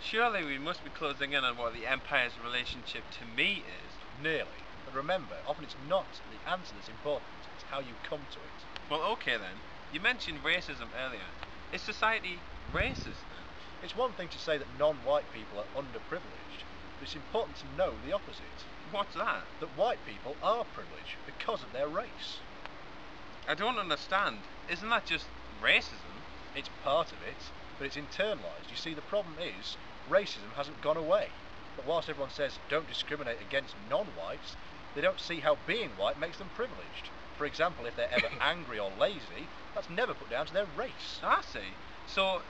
Surely we must be closing in on what the Empire's relationship to me is. Nearly. But remember, often it's not the answer that's important, it's how you come to it. Well, okay then. You mentioned racism earlier. Is society racist then? It's one thing to say that non-white people are underprivileged, but it's important to know the opposite. What's that? That white people are privileged because of their race. I don't understand. Isn't that just racism? It's part of it, but it's internalised. You see, the problem is, racism hasn't gone away. But whilst everyone says don't discriminate against non-whites, they don't see how being white makes them privileged. For example, if they're ever angry or lazy, that's never put down to their race. I see. So,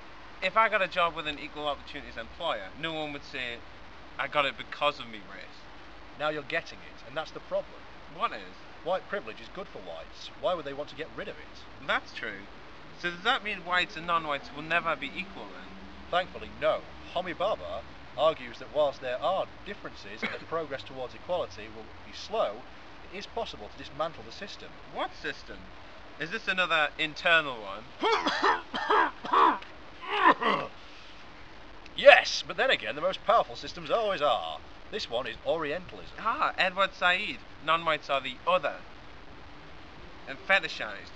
if I got a job with an equal opportunities employer, no one would say I got it because of me race. Now you're getting it, and that's the problem. What is? White privilege is good for whites. Why would they want to get rid of it? That's true. So does that mean whites and non-whites will never be equal then? Thankfully, no. Homi Bhabha argues that whilst there are differences and that progress towards equality will be slow, it is possible to dismantle the system. What system? Is this another internal one? Yes, but then again, the most powerful systems always are. This one is Orientalism. Ah, Edward Said. Non-whites are the other. And fetishized.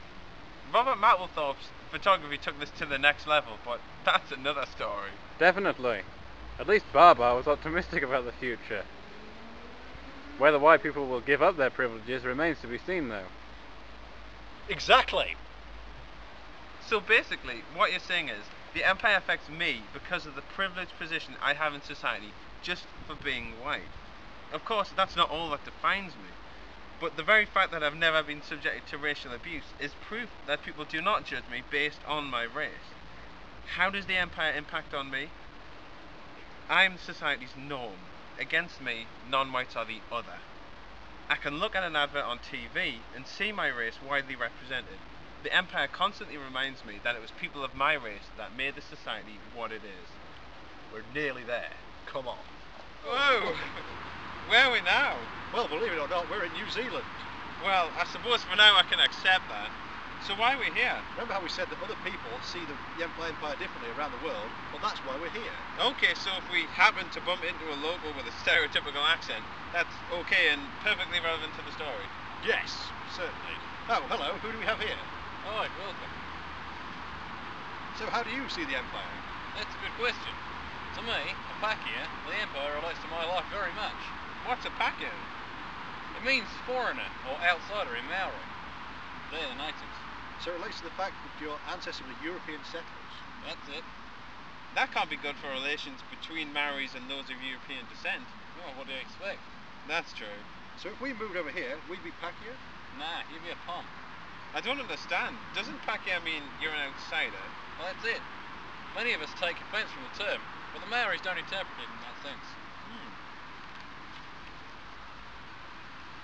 Robert Mapplethorpe's photography took this to the next level, but that's another story. Definitely. At least Bhabha was optimistic about the future. Whether white people will give up their privileges remains to be seen, though. Exactly. So basically, what you're saying is, the Empire affects me because of the privileged position I have in society just for being white. Of course, that's not all that defines me. But the very fact that I've never been subjected to racial abuse is proof that people do not judge me based on my race. How does the Empire impact on me? I'm society's norm. Against me, non-whites are the other. I can look at an advert on TV and see my race widely represented. The Empire constantly reminds me that it was people of my race that made the society what it is. We're nearly there. Come on. Whoa! Where are we now? Well, believe it or not, we're in New Zealand. Well, I suppose for now I can accept that. So why are we here? Remember how we said that other people see the Empire differently around the world? Well, that's why we're here. Okay, so if we happen to bump into a local with a stereotypical accent, that's okay and perfectly relevant to the story. Yes, certainly. Oh, hello, who do we have here? Hi, welcome. So how do you see the Empire? That's a good question. To me, a Pakeha, the Empire relates to my life very much. What's a Pakeha? It means foreigner or outsider in Maori. They're the natives. So it relates to the fact that your ancestors were European settlers. That's it. That can't be good for relations between Maoris and those of European descent. Oh, what do you expect? That's true. So if we moved over here, we'd be Pakeha? Nah, you'd be a pom. I don't understand. Doesn't Pakeha mean you're an outsider? Well, that's it. Many of us take offence from the term, but the Maoris don't interpret it in that sense.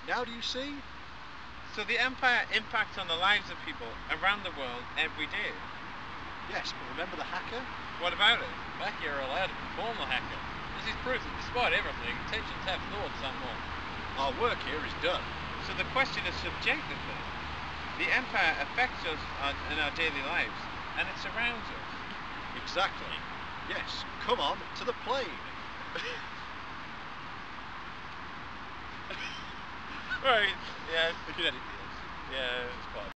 Now do you see? So the Empire impacts on the lives of people around the world every day. Yes, but remember the haka? What about it? Pakeha are allowed to perform the haka. This is proof that despite everything, tensions have thawed somewhat. Our work here is done. So the question is subjective then. The Empire affects us in our daily lives, and it surrounds us. Exactly. Yes, come on, to the plane. Right, yes. We can edit this. Yeah. It's quite